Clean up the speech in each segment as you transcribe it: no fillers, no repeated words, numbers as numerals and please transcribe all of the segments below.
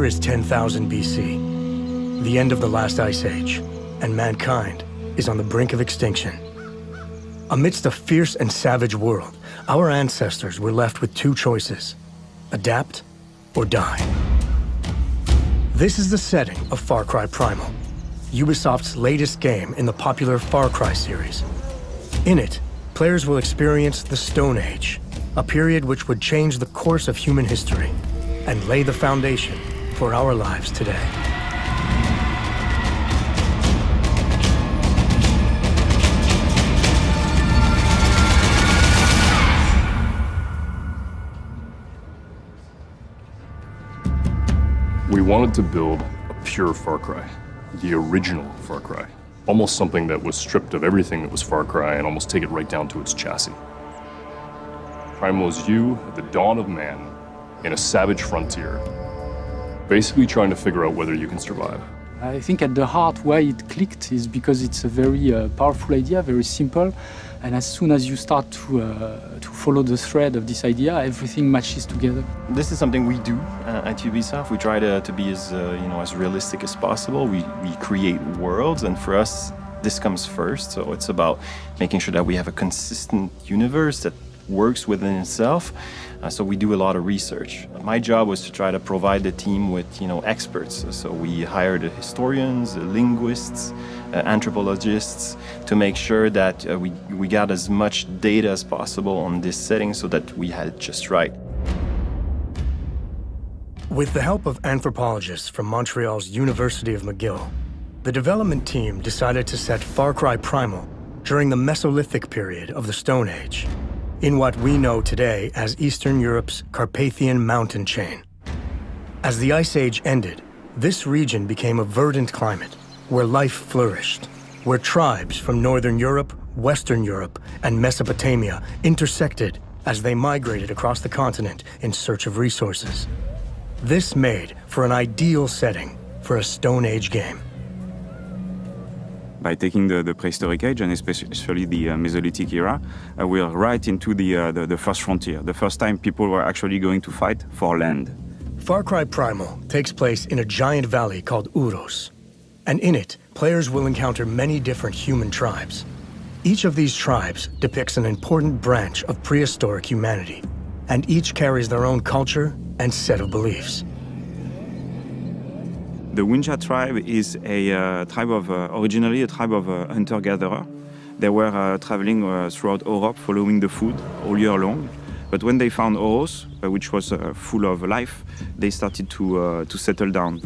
year is 10,000 BC, the end of the last ice age, and mankind is on the brink of extinction. Amidst a fierce and savage world, our ancestors were left with two choices: adapt or die. This is the setting of Far Cry Primal, Ubisoft's latest game in the popular Far Cry series. In it, players will experience the Stone Age, a period which would change the course of human history and lay the foundation for our lives today. We wanted to build a pure Far Cry, the original Far Cry. Almost something that was stripped of everything that was Far Cry and almost take it right down to its chassis. Primal is you at the dawn of man in a savage frontier, basically trying to figure out whether you can survive. I think at the heart why it clicked is because it's a very powerful idea, very simple, and as soon as you start to follow the thread of this idea, everything matches together. This is something we do at Ubisoft. We try to be as as realistic as possible. We create worlds, and for us, this comes first. So it's about making sure that we have a consistent universe that works within itself. So we do a lot of research. My job was to try to provide the team with, experts. So we hired historians, linguists, anthropologists to make sure that we got as much data as possible on this setting so that we had it just right. With the help of anthropologists from Montreal's University of McGill, the development team decided to set Far Cry Primal during the Mesolithic period of the Stone Age, in what we know today as Eastern Europe's Carpathian mountain chain. As the Ice Age ended, this region became a verdant climate where life flourished, where tribes from Northern Europe, Western Europe, and Mesopotamia intersected as they migrated across the continent in search of resources. This made for an ideal setting for a Stone Age game. By taking the prehistoric age, and especially the Mesolithic era, we are right into the first frontier, the first time people were actually going to fight for land. Far Cry Primal takes place in a giant valley called Uros, and in it, players will encounter many different human tribes. Each of these tribes depicts an important branch of prehistoric humanity, and each carries their own culture and set of beliefs. The Winja tribe is a tribe of, originally a tribe of hunter-gatherer. They were traveling throughout Europe, following the food all year long. But when they found Oros, which was full of life, they started to settle down.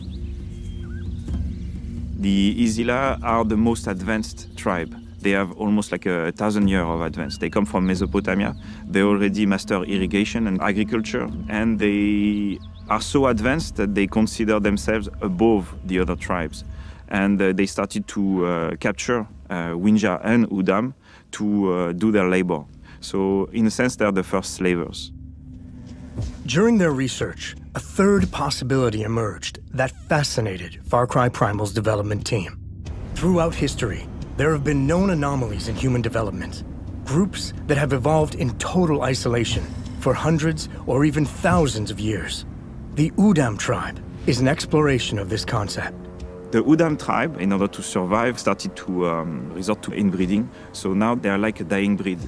The Isila are the most advanced tribe. They have almost like 1,000 years of advance. They come from Mesopotamia. They already master irrigation and agriculture, and they are so advanced that they consider themselves above the other tribes. And they started to capture Winja and Udam to do their labor. So in a sense, they're the first slavers. During their research, a third possibility emerged that fascinated Far Cry Primal's development team. Throughout history, there have been known anomalies in human development, groups that have evolved in total isolation for hundreds or even thousands of years. The Udam tribe is an exploration of this concept. The Udam tribe, in order to survive, started to resort to inbreeding. So now they're like a dying breed.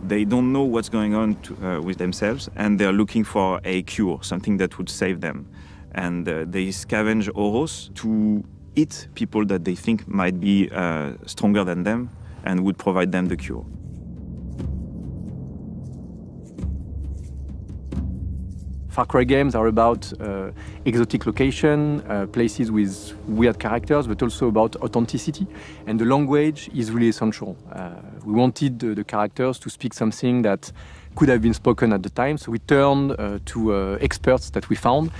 They don't know what's going on with themselves, and they're looking for a cure, something that would save them. And they scavenge Oros to eat people that they think might be stronger than them and would provide them the cure. Far Cry games are about exotic location, places with weird characters, but also about authenticity. And the language is really essential. We wanted the characters to speak something that could have been spoken at the time, so we turned to experts that we found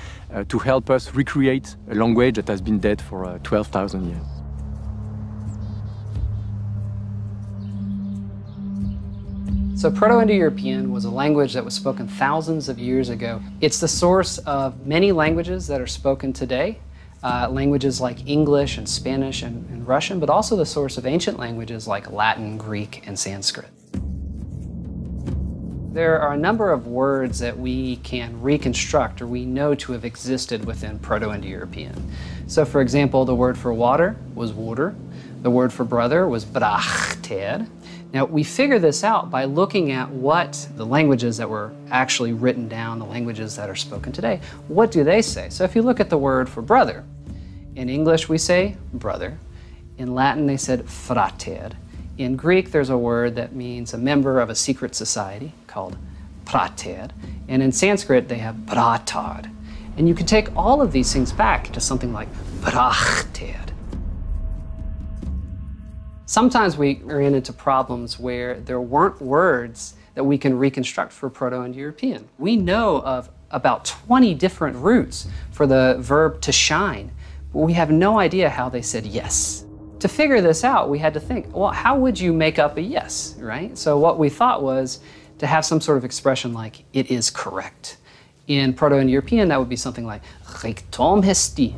to help us recreate a language that has been dead for 12,000 years. So Proto-Indo-European was a language that was spoken thousands of years ago. It's the source of many languages that are spoken today, languages like English and Spanish and Russian, but also the source of ancient languages like Latin, Greek, and Sanskrit. There are a number of words that we can reconstruct or we know to have existed within Proto-Indo-European. So for example, the word for water was water. The word for brother was brachted. Now we figure this out by looking at what the languages that were actually written down, the languages that are spoken today, what do they say? So if you look at the word for brother, in English we say brother. In Latin they said frater. In Greek, there's a word that means a member of a secret society called prater. And in Sanskrit, they have bratad. And you can take all of these things back to something like brachter. Sometimes we ran into problems where there weren't words that we can reconstruct for Proto-Indo-European. We know of about 20 different roots for the verb to shine, but we have no idea how they said yes. To figure this out, we had to think, well, how would you make up a yes, right? So what we thought was to have some sort of expression like, it is correct. In Proto-Indo-European, that would be something like, Richtom hesti.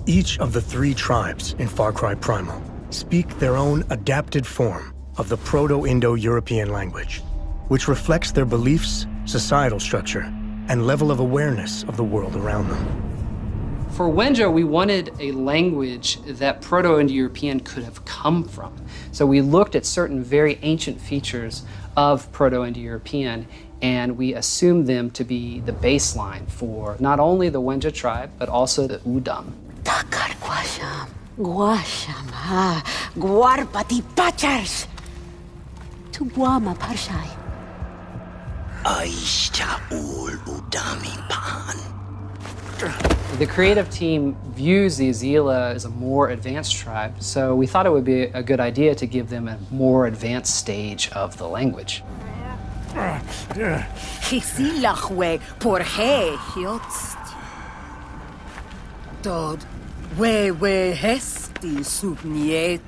Each of the 3 tribes in Far Cry Primal speak their own adapted form of the Proto-Indo-European language, which reflects their beliefs, societal structure, and level of awareness of the world around them. For Wenja, we wanted a language that Proto-Indo-European could have come from. So we looked at certain very ancient features of Proto-Indo-European, and we assumed them to be the baseline for not only the Wenja tribe, but also the Udam. Takar guasham, guasham, ha, guarpati pachars. Tu guama parshai. Aisha ul udami pan. The creative team views the Azila as a more advanced tribe, so we thought it would be a good idea to give them a more advanced stage of the language. Hisilachwe porhe hiotst. Tod we hesti subnieti.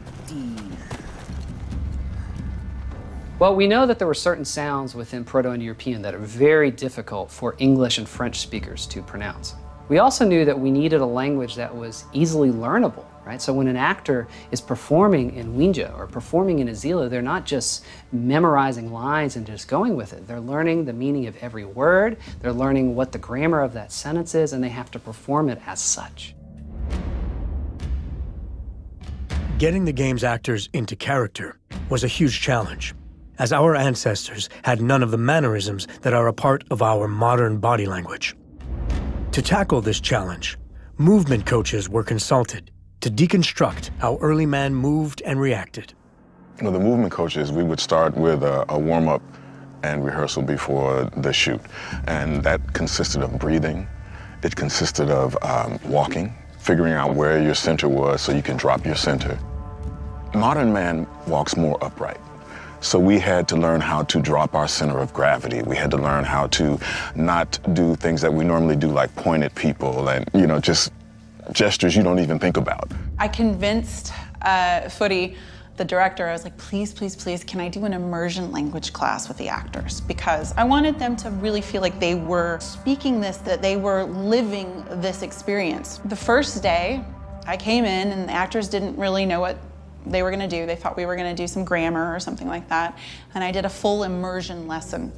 Well, we know that there were certain sounds within Proto-Indo-European that are very difficult for English and French speakers to pronounce. We also knew that we needed a language that was easily learnable, right? So when an actor is performing in Wenja or performing in Azila, they're not just memorizing lines and just going with it. They're learning the meaning of every word, they're learning what the grammar of that sentence is, and they have to perform it as such. Getting the game's actors into character was a huge challenge, as our ancestors had none of the mannerisms that are a part of our modern body language. To tackle this challenge, movement coaches were consulted to deconstruct how early man moved and reacted. Well, the movement coaches, we would start with a warm-up and rehearsal before the shoot. And that consisted of breathing. It consisted of walking, figuring out where your center was so you can drop your center. Modern man walks more upright. So we had to learn how to drop our center of gravity. We had to learn how to not do things that we normally do, like point at people and, you know, just gestures you don't even think about. I convinced Footy, the director, I was like, please, please, please, can I do an immersion language class with the actors? Because I wanted them to really feel like they were speaking this, that they were living this experience. The first day, I came in and the actors didn't really know what they were going to do. They thought we were going to do some grammar or something like that. And I did a full immersion lesson.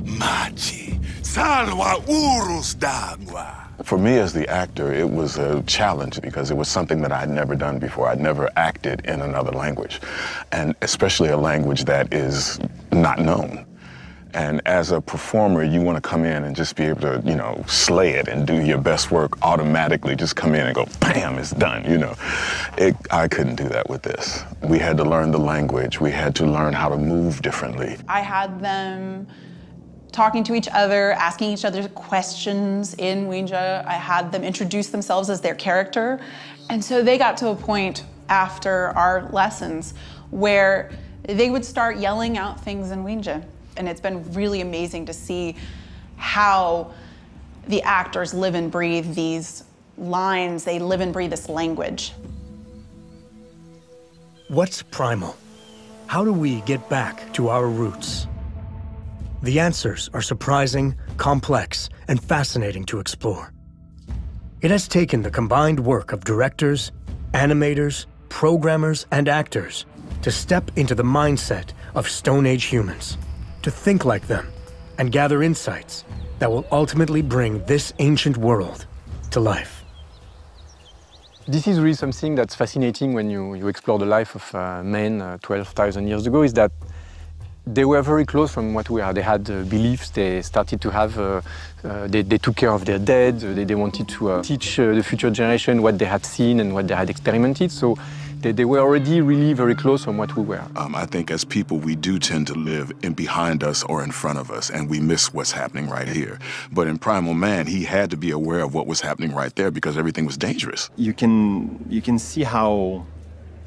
Machi, salwa urus d'agua. For me as the actor, it was a challenge because it was something that I had never done before. I'd never acted in another language, and especially a language that is not known. And as a performer, you want to come in and just be able to, you know, slay it and do your best work automatically. Just come in and go, bam, it's done, you know. I couldn't do that with this. We had to learn the language. We had to learn how to move differently. I had them talking to each other, asking each other questions in Wenja. I had them introduce themselves as their character. And so they got to a point after our lessons where they would start yelling out things in Wenja. And it's been really amazing to see how the actors live and breathe these lines, they live and breathe this language. What's primal? How do we get back to our roots? The answers are surprising, complex, and fascinating to explore. It has taken the combined work of directors, animators, programmers, and actors to step into the mindset of Stone Age humans, to think like them, and gather insights that will ultimately bring this ancient world to life. This is really something that's fascinating when you explore the life of men 12,000 years ago, is that they were very close from what we are. They had beliefs, they started to have, they took care of their dead, they wanted to teach the future generation what they had seen and what they had experimented. So they were already really very close from what we were. I think as people, we do tend to live in behind us or in front of us, and we miss what's happening right here. But in Primal Man, he had to be aware of what was happening right there because everything was dangerous. You can see how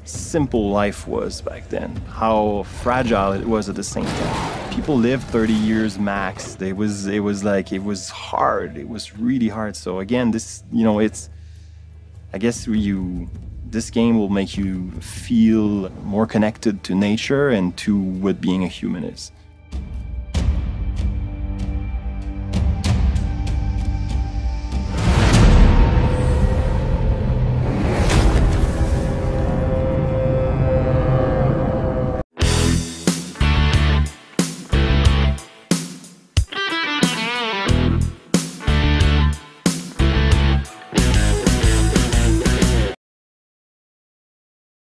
simple life was back then, how fragile it was at the same time. People lived 30 years max. It was hard. It was really hard. So again, this, I guess this game will make you feel more connected to nature and to what being a human is.